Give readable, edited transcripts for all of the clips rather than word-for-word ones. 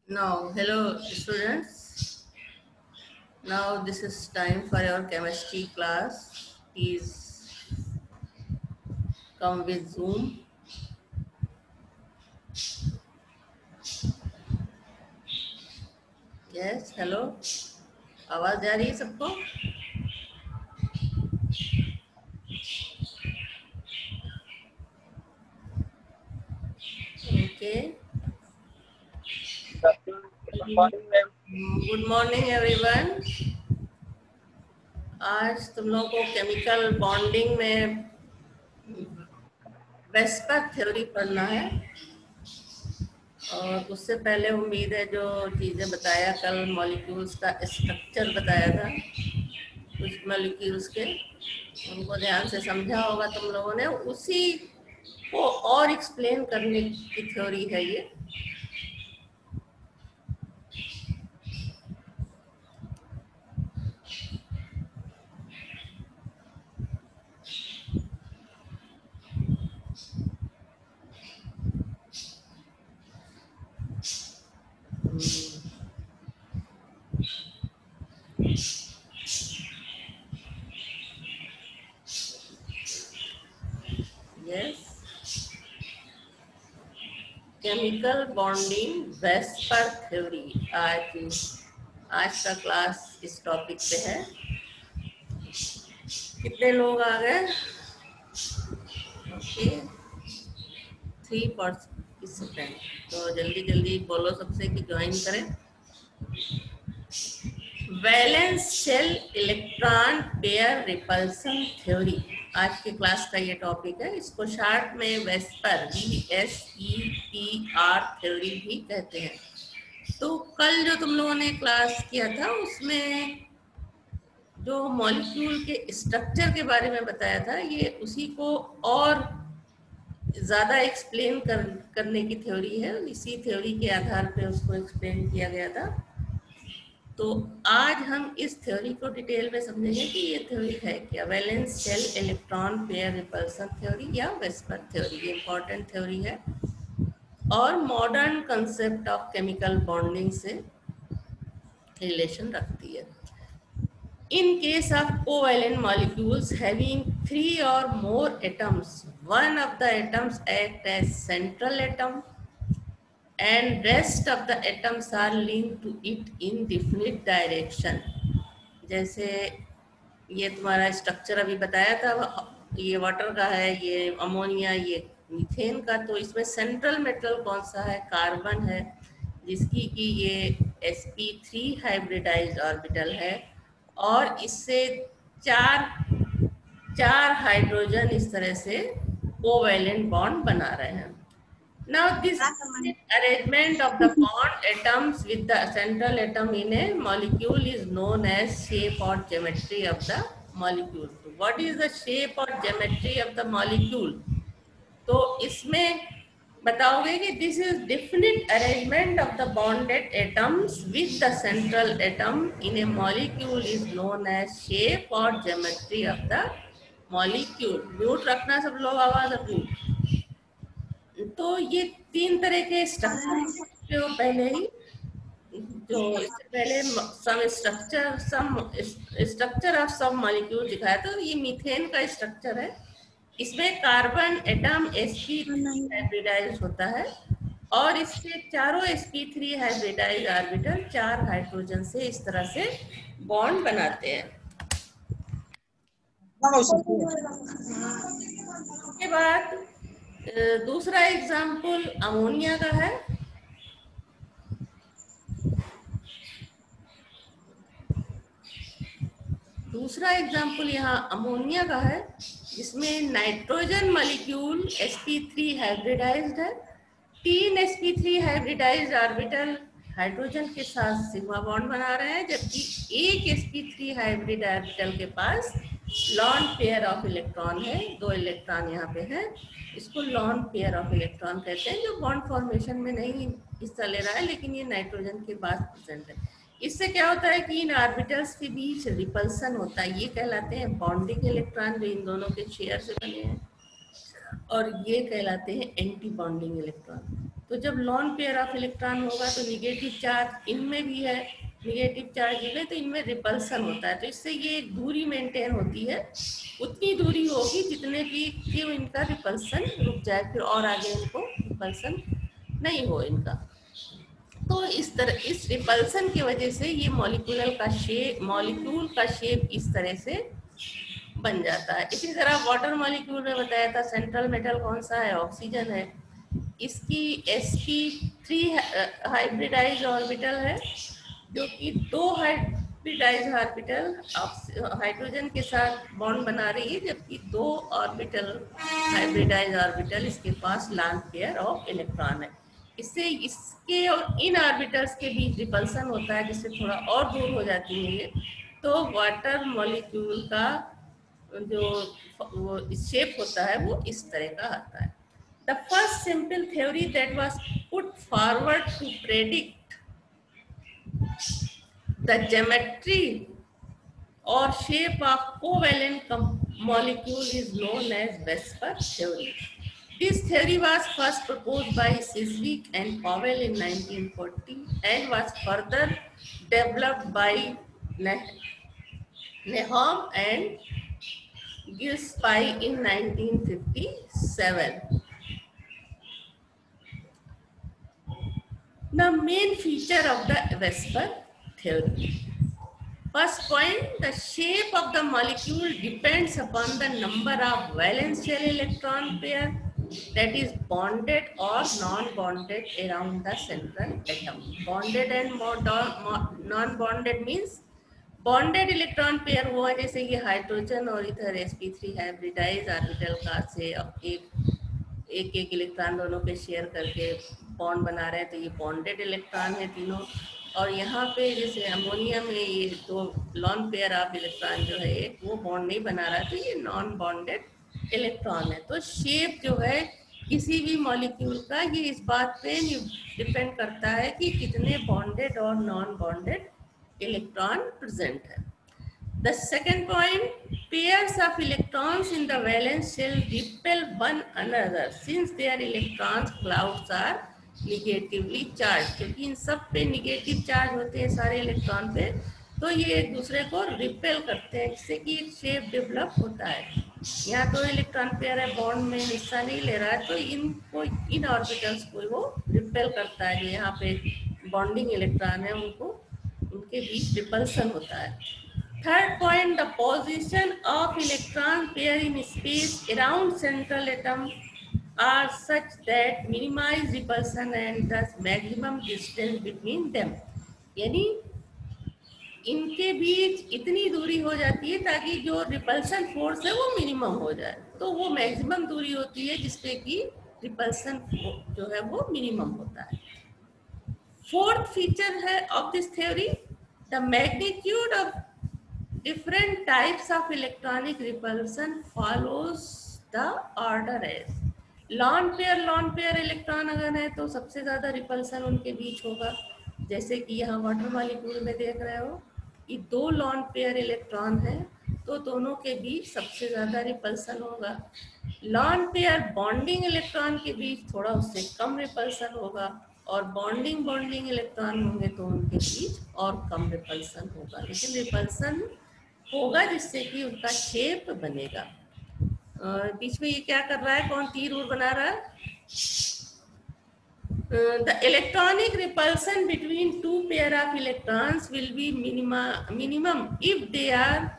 Now, hello students. Now this is time for your chemistry class. Please come with Zoom. Yes, hello. आवाज जा रही है सबको? Okay. Good morning everyone. आज तुम लोगों को केमिकल बॉन्डिंग में वेस्पर थ्योरी पढ़ना है और उससे पहले उम्मीद है जो चीज़ें बताया कल मॉलिक्यूल्स का स्ट्रक्चर बताया था कुछ मॉलिक्यूल्स के, उनको ध्यान से समझा होगा तुम लोगों ने। उसी को और एक्सप्लेन करने की थ्योरी है ये। Yes, chemical bonding VSEPR theory. आज का क्लास इस टॉपिक पे है। कितने लोग आ गए? ओके, 3%। तो जल्दी जल्दी बोलो सबसे कि ज्वाइन करें। Valence shell electron pair repulsion theory आज के क्लास का ये टॉपिक है। इसको शॉर्ट में वेस्पर VSEPR थ्योरी भी कहते हैं। तो कल जो तुम लोगों ने क्लास किया था उसमें जो मॉलिक्यूल के स्ट्रक्चर के बारे में बताया था, ये उसी को और ज़्यादा एक्सप्लेन करने की थ्योरी है। इसी थ्योरी के आधार पे उसको एक्सप्लेन किया गया था। तो आज हम इस थ्योरी को डिटेल में समझेंगे कि ये थ्योरी है क्या। Valence shell electron pair repulsion theory या वेस्पर थ्योरी, ये इंपॉर्टेंट थ्योरी है और modern concept of chemical bonding से रिलेशन रखती है। In case of covalent molecules having 3 or more atoms, one of the atoms act as central atom and rest of the atoms are linked to it in definite direction. जैसे ये तुम्हारा structure अभी बताया था, ये water का है, ये अमोनिया, ये मीथेन का। तो इसमें सेंट्रल मेटल कौन सा है? कार्बन है, जिसकी कि ये sp3 हाइब्रिडाइज्ड ऑर्बिटल है और इससे चार हाइड्रोजन इस तरह से कोवैलेंट बॉन्ड बना रहे हैं। Now this arrangement of the bond atoms with the central atom in a molecule is known as shape or geometry of the molecule. So what is the shape or geometry of the molecule? तो इसमें बताओगे कि this is definite arrangement of the bonded atoms with the central atom in a molecule is known as shape or geometry of the molecule. Mute रखना सब लोग आवाज अपनी। तो ये 3 तरह के स्ट्रक्चर जो पहले ही जो इससे पहले स्ट्रक्चर ऑफ सब मॉलिक्यूल दिखाया था। ये मीथेन का स्ट्रक्चर है। इसमें कार्बन एटम sp3 हाइब्रिडाइज होता है और इसके चारों sp3 हाइब्रिडाइज ऑर्बिटल 4 हाइड्रोजन से इस तरह से बॉन्ड बनाते हैं। उसके बाद दूसरा एग्जाम्पल अमोनिया का है। दूसरा एग्जाम्पल यहाँ अमोनिया का है, जिसमें नाइट्रोजन मॉलिक्यूल sp3 हाइब्रिडाइज्ड है। 3 sp3 हाइब्रिडाइज्ड ऑर्बिटल हाइड्रोजन के साथ सिग्मा बॉन्ड बना रहे हैं, जबकि एक sp3 हाइब्रिड ऑर्बिटल के पास लॉन पेयर ऑफ इलेक्ट्रॉन है। 2 इलेक्ट्रॉन यहाँ पे है, इसको लॉन पेयर ऑफ इलेक्ट्रॉन कहते हैं, जो बॉन्ड फॉर्मेशन में नहीं हिस्सा ले रहा है लेकिन ये नाइट्रोजन के पास प्रेजेंट है। इससे क्या होता है कि इन ऑर्बिटल्स के बीच रिपल्सन होता है, ये कहलाते हैं बॉन्डिंग इलेक्ट्रॉन, जो इन दोनों के शेयर से बने हैं। और ये कहलाते हैं एंटी बॉन्डिंग इलेक्ट्रॉन। तो जब लॉन पेयर ऑफ इलेक्ट्रॉन होगा तो निगेटिव चार्ज इनमें भी है, निगेटिव चार्ज इनमें, तो इनमें रिपल्सन होता है, तो इससे ये दूरी मेंटेन होती है, उतनी दूरी होगी जितने की इनका रिपल्सन रुक जाए, फिर और आगे इनको रिपल्सन नहीं हो इनका। तो इस तरह इस रिपल्सन की वजह से ये मॉलिक्यूल का शेप इस तरह से बन जाता है। इसी तरह वाटर मॉलिक्यूल में बताया था सेंट्रल मेटल कौन सा है, ऑक्सीजन है। इसकी sp3 हाइब्रिडाइज ऑर्बिटल है, जो कि 2 हाइब्रिडाइज ऑर्बिटल हाइड्रोजन के साथ बॉन्ड बना रही है, जबकि 2 ऑर्बिटल हाइब्रिडाइज ऑर्बिटल इसके पास लॉन पेयर ऑफ इलेक्ट्रॉन है। इससे इसके और इन ऑर्बिटल्स के बीच रिपल्सन होता है, जिससे थोड़ा और दूर हो जाती है ये। तो वाटर मॉलिक्यूल का जो वो शेप होता है वो इस तरह का आता है। The first simple theory that was put forward to predict the geometry or shape of covalent molecule is known as Vesper theory. This theory was first proposed by Chiswick and Powell in 1940 and was further developed by Nahom and Gillespie in 1957. The main feature of the Vesper theory. First point, the shape of the molecule depends upon the number of valence shell electron pair that is bonded or non-bonded around the central atom. Bonded and non-bonded means bonded electron pair वो है जैसे ये hydrogen और इधर sp3 hybridise orbital का से एक electron दोनों पे शेयर करके बॉन्ड बना रहे हैं, तो ये बॉन्डेड इलेक्ट्रॉन है तीनों। और यहाँ पे जैसे अमोनिया में ये 2 लॉन पेयर ऑफ इलेक्ट्रॉन जो है एक वो बॉन्ड नहीं बना रहा है, तो ये नॉन बॉन्डेड इलेक्ट्रॉन है। तो शेप जो है किसी भी मॉलिक्यूल का ये इस बात पे डिपेंड करता है कि कितने बॉन्डेड और नॉन बॉन्डेड इलेक्ट्रॉन प्रेजेंट है। The second point, pairs of electrons in the valence shell repel one another since their electrons clouds are negatively charged. क्योंकि इन सब पे निगेटिव चार्ज होते हैं सारे इलेक्ट्रॉन पे, तो ये एक दूसरे को रिपेल करते हैं, जिससे कि एक शेप डेवलप होता है। यहाँ 2 इलेक्ट्रॉन पेयर है, बॉन्ड में हिस्सा नहीं ले रहा है, तो इनको इन ऑर्बिटल्स को वो रिपेल करता है। जो यहाँ पे बॉन्डिंग इलेक्ट्रॉन है उनको उनके बीच रिपल्सन होता है। Third point, the position of electron pair in space around central atom are such that minimize repulsion and thus maximum distance between them. यानी इनके बीच इतनी दूरी हो जाती है ताकि जो रिपल्सन फोर्स है वो मिनिमम हो जाए, तो वो मैक्सिमम दूरी होती है जिसपे कि रिपल्सन जो है वो मिनिमम होता है। फोर्थ फीचर है of this theory, the magnitude of different types of electronic repulsion follows the order as lone pair electron अगर है तो सबसे ज्यादा रिपल्सन उनके बीच होगा। जैसे कि यहाँ वाटर मॉलिक्यूल में देख रहे हो कि 2 लॉन पेयर इलेक्ट्रॉन है, तो दोनों के बीच सबसे ज्यादा रिपल्सन होगा। लॉन पेयर बॉन्डिंग इलेक्ट्रॉन के बीच थोड़ा उससे कम रिपल्सन होगा, और बॉन्डिंग इलेक्ट्रॉन होंगे तो उनके बीच और कम रिपल्सन होगा, लेकिन रिपल्सन होगा जिससे कि उनका शेप बनेगा। बीच में ये क्या कर रहा है, कौन तीर उर बना रहा है? The electronic repulsion between 2 pair of electrons will be minimum if they are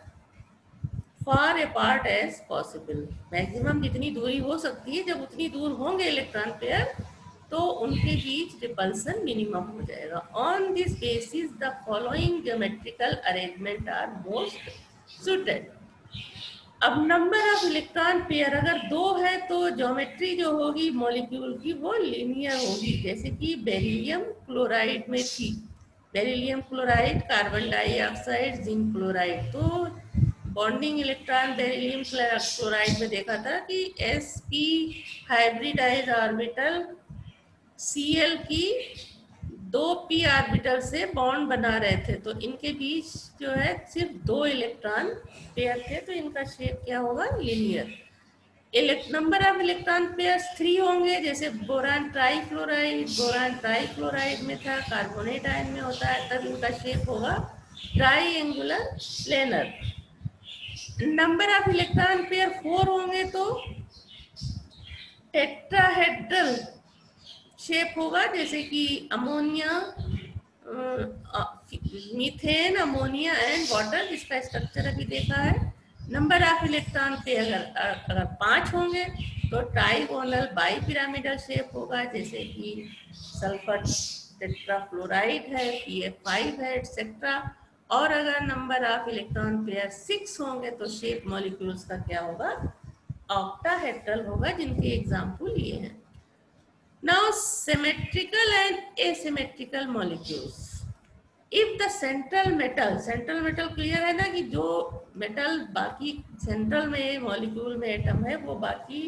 far apart as possible. Maximum जितनी दूरी हो सकती है, जब उतनी दूर होंगे इलेक्ट्रॉन पेयर तो उनके बीच रिपल्सन मिनिमम हो जाएगा। On this basis the following geometrical arrangement are most suited. अब नंबर ऑफ इलेक्ट्रॉन पेयर अगर 2 है तो ज्योमेट्री जो होगी मॉलिक्यूल की वो लीनियर होगी, जैसे कि बेरिलियम क्लोराइड में थी। Beryllium chloride, carbon dioxide, zinc chloride. तो बॉन्डिंग इलेक्ट्रॉन बेरिलियम क्लोराइड में देखा था कि sp हाइब्रिडाइज ऑर्बिटल Cl की 2p ऑर्बिटल से बॉन्ड बना रहे थे, तो इनके बीच जो है सिर्फ 2 इलेक्ट्रॉन पेयर थे, तो इनका शेप क्या होगा, linear. Number of electron pairs 3 होंगे, जैसे बोरान ट्राइक्लोराइड में था, कार्बोनेट आयन में होता है, तब इनका शेप होगा triangular planar. Number of electron pair 4 होंगे तो टेट्राहेड्रल शेप होगा, जैसे कि ammonia, methane, ammonia and water, जिसका स्ट्रक्चर अभी देखा है। नंबर ऑफ इलेक्ट्रॉन पे अगर 5 होंगे तो ट्राइगोनल बाइपिरामिडल शेप होगा, जैसे कि सल्फर टेट्राफ्लोराइड है, PF5 है, एक्सेट्रा। और अगर नंबर ऑफ इलेक्ट्रॉन पेयर 6 होंगे तो शेप मॉलिक्यूल्स का क्या होगा, ऑक्टाहेड्रल होगा, जिनके एग्जाम्पल ये हैं। Now symmetrical and asymmetrical molecules. If the central metal clear है ना, कि जो मेटल बाकी सेंट्रल में मॉलिक्यूल में एटम है वो बाकी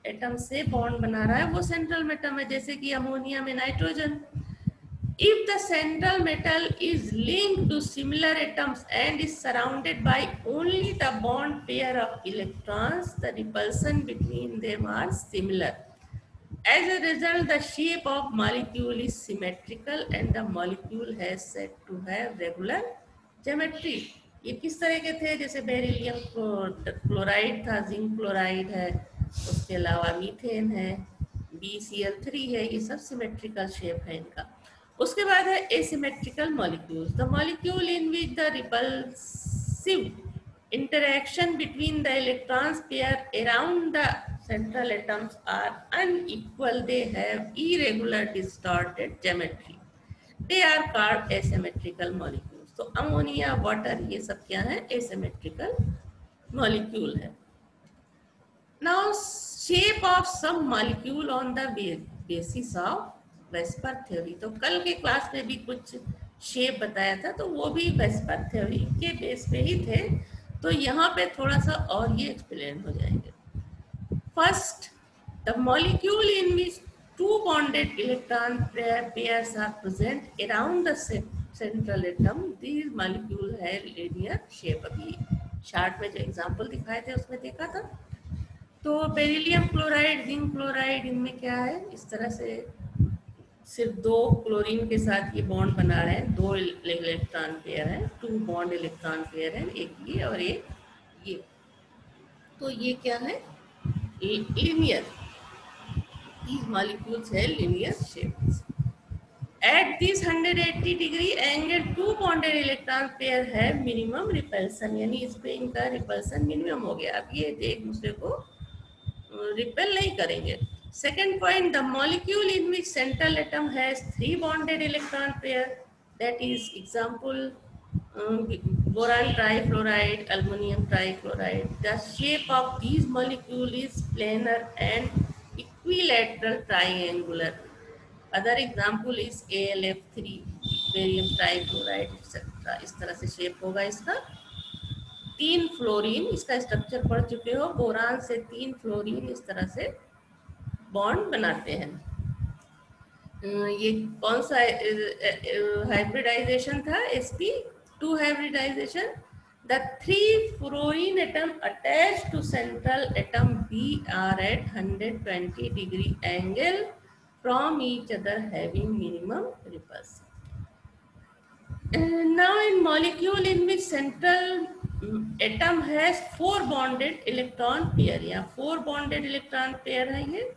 एटम से बॉन्ड बना रहा है, वो सेंट्रल मेटल है, जैसे कि अमोनिया में nitrogen. If the central metal is linked to similar atoms and is surrounded by only the bond pair of electrons, the repulsion between them are similar. As a result, the shape of molecule is symmetrical and the molecule has said to have regular geometry. ये किस तरह के थे, जैसे beryllium chloride था, zinc chloride है, उसके अलावा मीथेन है, BCl3 है, ये सब सिमेट्रिकल शेप है इनका। उसके बाद है asymmetrical molecules, the molecule in which the repulsive interaction between the electrons pair around the central atoms are unequal, they have irregular distorted geometry, they are called asymmetrical molecules. तो ammonia, water, ये सब क्या है, asymmetrical molecule है। Now shape of some molecule on the basis of VSEPR theory, तो कल के class में भी कुछ शेप बताया था, तो वो भी वेस्पर थ्योरी के बेस पे ही थे, तो यहाँ पे थोड़ा सा और ये एक्सप्लेन हो जाएंगे। First, the molecule in which two bonded electron pairs are present around the central atom, these molecule है लीनियर शेप। अभी चार्ट में जो एग्जांपल दिखाए थे उसमें देखा था। तो बेरिलियम क्लोराइड, जिंक क्लोराइड, इनमें क्या है, इस तरह से सिर्फ 2 क्लोरीन के साथ ये बॉन्ड बना रहे हैं, 2 इलेक्ट्रॉन पेयर हैं, 2 बॉन्ड इलेक्ट्रॉन पेयर हैं, एक ये और एक ये। तो ये क्या है, लीनियर, these molecules है linear shapes. At this 180 degree angle, 2 bonded electron pair है minimum repulsion, यानी इस पे इनका repulsion minimum हो गया। अब ये एक दूसरे को रिपेल नहीं करेंगे। Second point, the molecule in which central atom has 3 bonded electron pair, that is example boron trifluoride, aluminum trichloride. The shape of these molecule is planar and equilateral triangular. Other example is AlF3, barium trichloride, etc. इस तरह से shape होगा इसका। 3 fluorine, इसका structure पढ़ चुके हो, boron से 3 फ्लोरीन इस तरह से बॉन्ड बनाते हैं। ये कौन सा हाइब्रिडाइजेशन था, sp2 hybridisation. The 3 fluorine atom attached to central atom B are at 120 degree angle from each other, having minimum repulsion. Now in molecule in which central atom has 4 bonded electron pair, या 4 bonded electron pair है, ये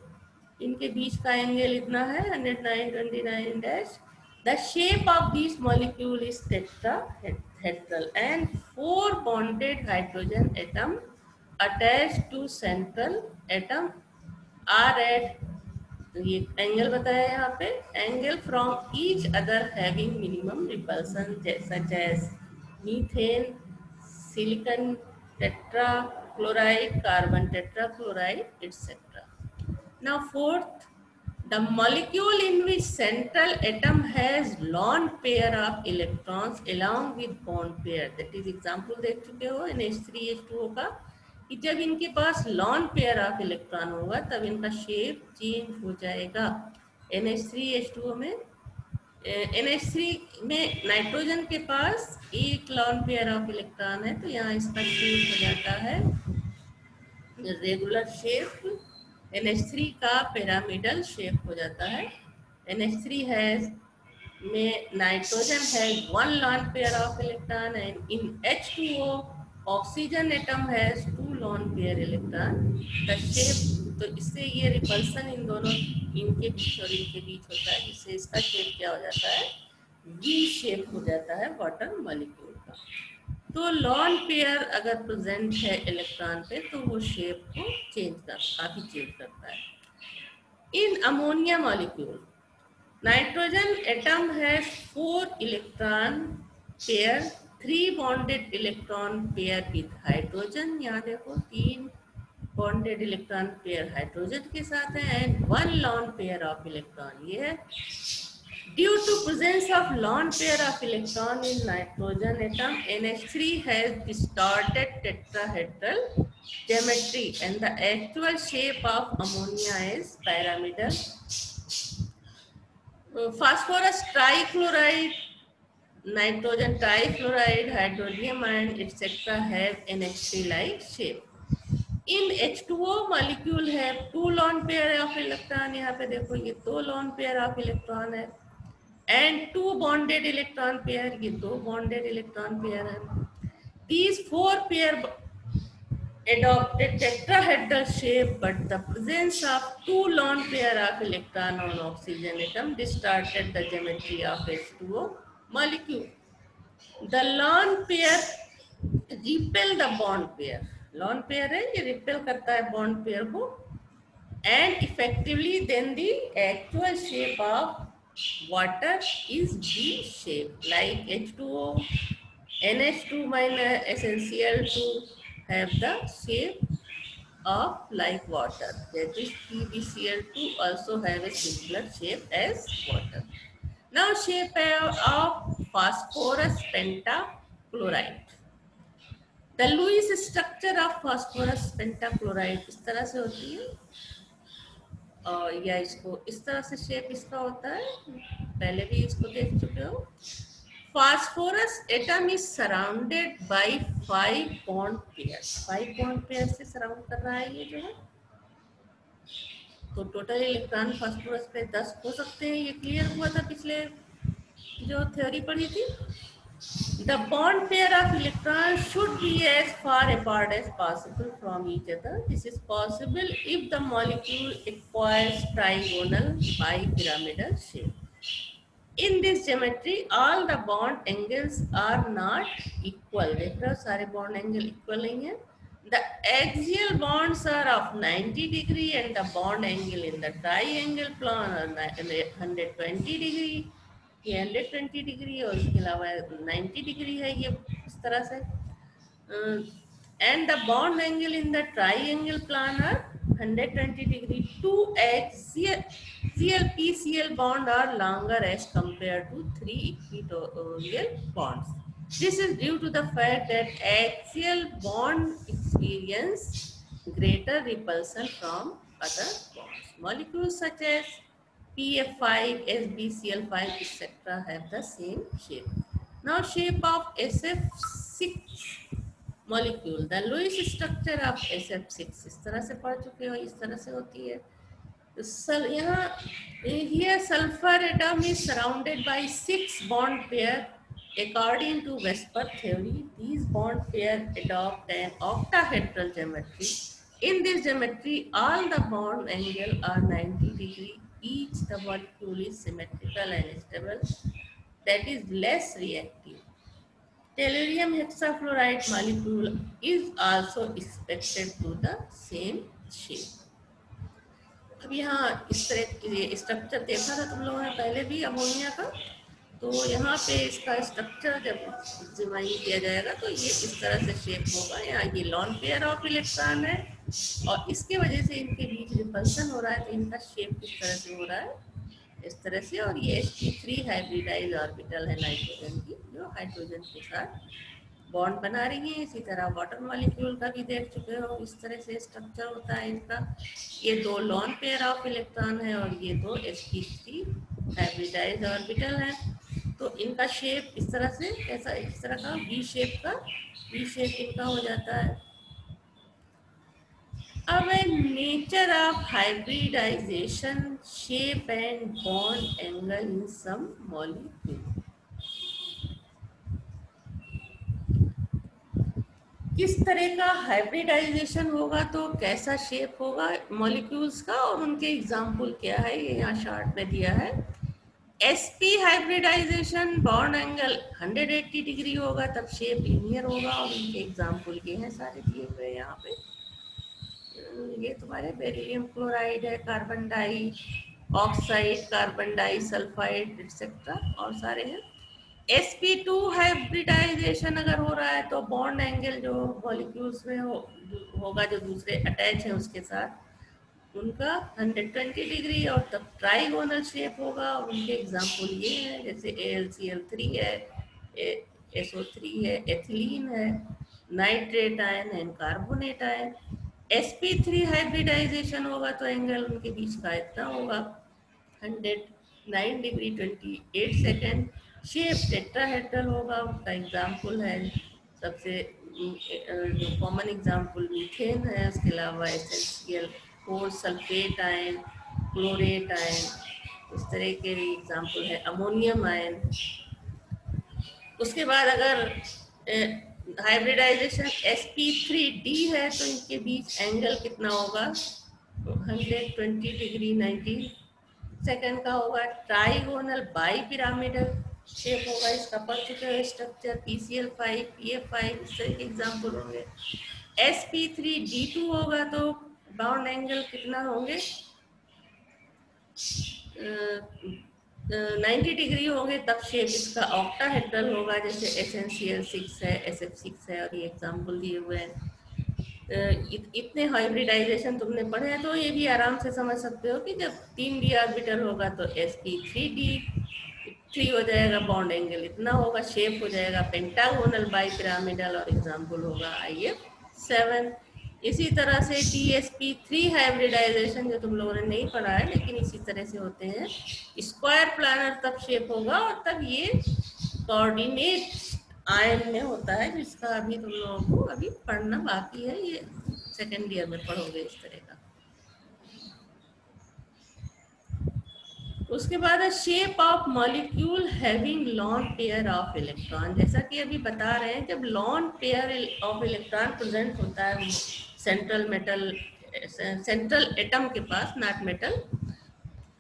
इनके बीच का angle इतना है 109.29 dash. The shape of this molecule is tetrahedral and 4 bonded hydrogen atom attached to central atom are at, ये angle बताया यहाँ पे, angle from each other having minimum repulsion, such as methane, silicon tetrachloride, carbon tetrachloride, etc. Now fourth, the molecule in which central atom has lone pair of electrons along with bond pair, that is example देख चुके हो NH3H2O का, कि जब इनके पास lone pair of electron होगा तब इनका शेप चेंज हो जाएगा। NH3H2O में NH3 में नाइट्रोजन के पास एक लॉन पेयर ऑफ इलेक्ट्रॉन है, तो यहाँ इसका शेप हो जाता है रेगुलर शेप NH3 का पिरामिडल शेप हो जाता है। NH3 हैज में nitrogen has 1 lone pair of electron and in H2O oxygen atom has 2 lone pair electron। The shape, तो इससे ये रिपल्सन इन दोनों, इनके बीच और इनके बीच होता है, जिससे इसका शेप क्या हो जाता है, वी शेप हो जाता है वाटर मॉलिक्यूल का। तो लॉन पेयर अगर प्रेजेंट है इलेक्ट्रॉन पे तो वो शेप को काफी चेंज करता है। In ammonia molecule nitrogen atom has 4 electron pair, 3 bonded electron pair with hydrogen. यहाँ देखो 3 बॉन्डेड इलेक्ट्रॉन पेयर हाइड्रोजन के साथ है and 1 lone pair of electron. ये है due to presence of lone pair of electron in nitrogen atom, NH3 has distorted tetrahedral geometry and the actual shape of ammonia is pyramidal. Phosphorus trichloride, nitrogen trifluoride, hydronium ion etc. have NH3 like shape. In H2O molecule have 2 lone pair of electron। यहाँ पे देखो ये 2 lone pair of electron है and 2 bonded electron pair, ये 2 bonded electron pair है। These 4 pair adopted tetrahedral shape, but the presence of 2 lone pair of electron on oxygen atom distorted the geometry of H2O molecule. The lone pair repel the bond pair। lone pair है ये repel करता है bond pair को and effectively then the actual shape of water is V shape, like H2O, NH2 minus SnCl2 have the shape of like water, that is PbCl2 also have a similar shape as water. Now shape of phosphorus pentachloride। The Lewis structure of phosphorus pentachloride इस तरह से होती है, या इसको इस तरह से शेप इसका होता है, पहले भी इसको देख चुके हो। Phosphorus atom is surrounded by 5 bond pair, 5 bond pair से सराउंड कर रहा है ये जो है। तो टोटल इलेक्ट्रॉन फास्फोरस पे 10 हो सकते हैं, ये क्लियर हुआ था पिछले जो थ्योरी पढ़ी थी। The bond pair of electrons should be as far apart as possible from each other. This is possible if the molecule acquires trigonal bipyramidal shape. In this geometry, all the bond angles are not equal. देख रहे हो सारे bond angle equal नहीं है। The axial bonds are of 90 degree and the bond angle in the triangle plane are 120 degree। ये 120 degree और इसके अलावा 90 डिग्री है ये इस तरह से। And the bond angle in the triangle plane are 120 degree. 2 axial PCl bond are longer as compared to 3 equatorial bonds. This is due to the fact that axial bond experience greater repulsion from other bonds. Molecules such as PF5, SbCl5, etc. have the same shape. Now shape of SF6 molecule. The Lewis structure of SF6 इस तरह से पढ़ चुके हो, इस तरह से होती है। यहाँ here sulfur atom is surrounded by 6 bond pair. According to Vesper theory, these bond pair adopt an octahedral geometry. In this geometry, all the bond angle are 90 degree. Each the molecule is symmetrical and stable, that is less reactive. Tellurium hexafluoride molecule is also expected to the same shape. अब यहाँ इस तरह की structure देखा था तुम लोगों ने पहले भी अमोनिया का। तो यहाँ पे इसका स्ट्रक्चर जब डिजाइन किया जाएगा तो ये इस तरह से शेप होगा। यहाँ ये लॉन पेयर ऑफ इलेक्ट्रॉन है और इसके वजह से इनके बीच रिपल्सन हो रहा है, तो इनका शेप किस तरह से हो रहा है, इस तरह से। और ये sp3 हाइब्रिडाइज ऑर्बिटल है नाइट्रोजन की, जो हाइड्रोजन के साथ बॉन्ड बना रही है। इसी तरह वाटर मॉलिक्यूल का भी देख चुके हो, इस तरह से स्ट्रक्चर होता है इनका। ये 2 लॉन पेयर ऑफ इलेक्ट्रॉन है और ये 2 sp3 हाइब्रिडाइज ऑर्बिटल है। तो इनका शेप इस तरह से, ऐसा इस तरह का वी शेप इनका हो जाता है। अब nature of hybridisation, shape and bond angle in some molecule. किस तरह का हाइब्रिडाइजेशन होगा तो कैसा शेप होगा मॉलिक्यूल्स का, और उनके एग्जाम्पल क्या है ये यहाँ चार्ट में दिया है। sp hybridisation bond angle 180 degree होगा तब शेप लीनियर होगा, और उनके एग्जाम्पल ये हैं सारे दिए हुए यहाँ पे। ये तुम्हारे बेरिलियम क्लोराइड है, carbon dioxide, carbon disulphide etcetera और सारे हैं। sp2 हाइब्रिडाइजेशन अगर हो रहा है तो बॉन्ड एंगल जो मॉलिक्यूल्स में होगा जो दूसरे अटैच है उसके साथ उनका 120 डिग्री, और तब ट्राइगोनल शेप होगा, और उनके एग्जाम्पल ये हैं जैसे AlCl3 है, SO3 है, एथिलीन है, nitrate ion and carbonate ion. sp3 hybridisation होगा तो एंगल उनके बीच का इतना होगा 109 डिग्री 28 सेकेंड। शेप टेट्राहेड्रल होगा, उसका एग्जाम्पल है सबसे जो कॉमन एग्जाम्पल मीथेन है, उसके अलावा essential 4 sulphate ion, chlorate ion, उस तरह के एग्जाम्पल है अमोनियम आयन। उसके बाद अगर हाइब्रिडाइजेशन sp3d है तो इनके बीच एंगल कितना होगा 120 डिग्री 90 सेकंड का होगा। ट्राइगोनल बाई पिरामिडल शेप होगा, इसका पढ़ चुके हो स्ट्रक्चर, PCl5 PF5 इस तरह के एग्जाम्पल होंगे। sp3d2 होगा तो बाउंड एंगल कितना होंगे 90 डिग्री होंगे, तब शेप इसका ऑक्टाहेड्रल होगा, जैसे SnCl6 है, SF6 है, और ये एग्जाम्पल दिए हुए हैं। इतने हाइब्रिडाइजेशन तुमने पढ़े हैं तो ये भी आराम से समझ सकते हो कि जब 3d ऑर्बिटल होगा तो sp3d3 हो जाएगा, बॉन्ड एंगल इतना होगा, शेप हो जाएगा पेंटागोनल बाई पिरामिडल, और एग्जाम्पल होगा IF7। इसी तरह से TsP3 हाइब्रिडाइजेशन जो तुम लोगों ने नहीं पढ़ा है लेकिन इसी तरह से होते हैं, स्क्वायर प्लानर तब शेप होगा, और तब ये कोऑर्डिनेट आयन में होता है जिसका अभी तुम लोगों को अभी पढ़ना बाकी है, ये सेकेंड ईयर में पढ़ोगे इस तरह का। उसके बाद है shape of molecule having lone pair of electron. जैसा कि अभी बता रहे हैं जब lone pair of electron present होता है सेंट्रल मेटल, सेंट्रल एटम के पास, नॉट मेटल,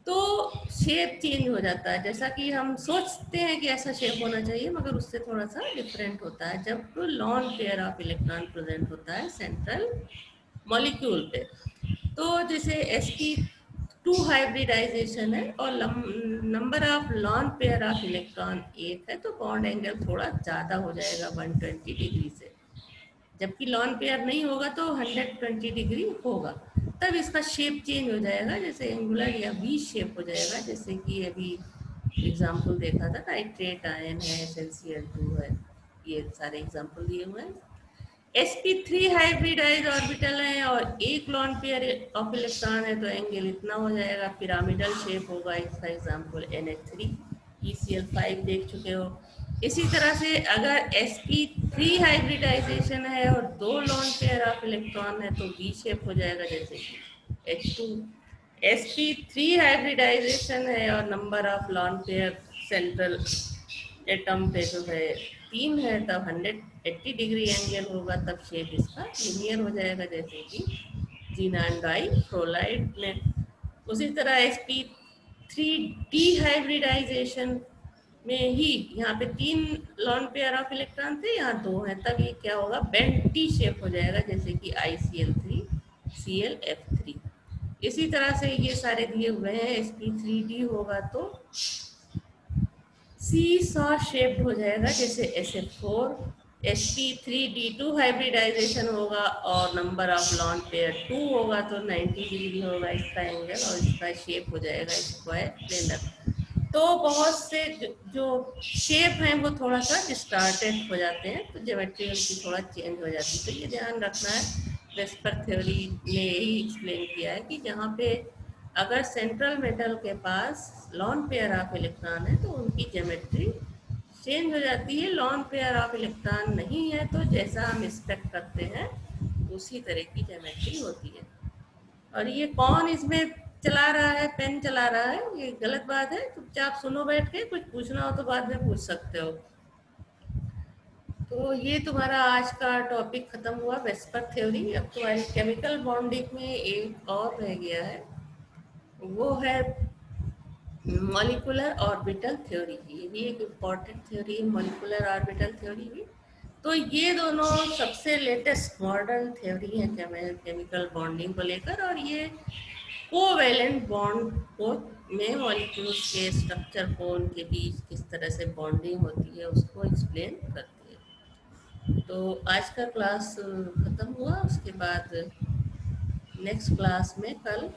तो शेप चेंज हो जाता है। जैसा कि हम सोचते हैं कि ऐसा शेप होना चाहिए मगर उससे थोड़ा सा डिफरेंट होता है जब lone pair of electron present होता है सेंट्रल मॉलिक्यूल पे। तो जैसे sp2 हाइब्रिडाइजेशन है और number of lone pair of electron 1 है तो बॉन्ड एंगल थोड़ा ज़्यादा हो जाएगा 120 डिग्री से, जबकि लॉन पेयर नहीं होगा तो 120 डिग्री होगा, तब इसका शेप चेंज हो जाएगा, जैसे एंगुलर या वी शेप हो जाएगा, जैसे कि अभी एग्जाम्पल देखा था नाइट्रेट आयन है, SnCl2 है, ये सारे एग्जाम्पल दिए हुए हैं। sp3 हाइब्रिडाइज ऑर्बिटल है और एक लॉन पेयर ऑफ इलेक्ट्रॉन है तो एंगल इतना हो जाएगा, पिरामिडल शेप होगा, इसका एग्जाम्पल NH3 ECl5 देख चुके हो। इसी तरह से अगर sp3 हाइब्रिडाइजेशन है और 2 लॉन पेयर ऑफ इलेक्ट्रॉन है तो वी शेप हो जाएगा, जैसे कि H2। sp3 हाइब्रिडाइजेशन है और number of lone pair central atom पे जो है 3 है तब 180 डिग्री एंगल होगा, तब शेप इसका लीनियर हो जाएगा, जैसे कि जीनान डाई फ्लोराइड में। उसी तरह sp3d हाइब्रिडाइजेशन में ही यहाँ पे 3 लॉन पेयर ऑफ इलेक्ट्रॉन थे, यहाँ 2 हैं, तब ये क्या होगा बेंट टी शेप हो जाएगा, जैसे कि ICl3 ClF3। इसी तरह से ये सारे दिए हुए हैं, sp3d होगा तो सी सॉ शेप्ड हो जाएगा, जैसे SF4। sp3d2 हाइब्रिडाइजेशन होगा और नंबर ऑफ लॉन पेयर 2 होगा तो 90 डिग्री होगा इसका एंगल, और इसका शेप हो जाएगा स्क्वायर प्लेनर। तो बहुत से जो शेप हैं वो थोड़ा सा डिस्टार्टेड हो जाते हैं, तो ज्योमेट्री उनकी थोड़ा चेंज हो जाती है, तो ये ध्यान रखना है। वेस्पर थ्योरी ने यही एक्सप्लेन किया है कि जहाँ पे अगर सेंट्रल मेटल के पास लॉन पेयर ऑफ इलेक्ट्रॉन है तो उनकी ज्योमेट्री चेंज हो जाती है, लॉन पेयर ऑफ इलेक्ट्रॉन नहीं है तो जैसा हम एक्सपेक्ट करते हैं उसी तरह की ज्योमेट्री होती है। और ये कौन इसमें चला रहा है, पेन चला रहा है, ये गलत बात है। चुपचाप सुनो बैठ के, कुछ पूछना हो तो बाद में पूछ सकते हो। तो ये तुम्हारा आज का टॉपिक खत्म हुआ, वेस्पर थ्योरी। अब तुम्हारी केमिकल बॉन्डिंग में एक और रह गया है, वो है मॉलिक्यूलर ऑर्बिटल थ्योरी। ये भी एक इम्पॉर्टेंट थ्योरी है, मॉलिक्यूलर ऑर्बिटल थ्योरी भी। तो ये दोनों सबसे लेटेस्ट मॉडर्न थ्योरी है केमिकल बॉन्डिंग को लेकर, और ये कोवैलेंट बॉन्ड को में मॉलिक्यूल्स के स्ट्रक्चर को, उनके बीच किस तरह से बॉन्डिंग होती है उसको एक्सप्लेन करती है। तो आज का क्लास खत्म हुआ, उसके बाद नेक्स्ट क्लास में कल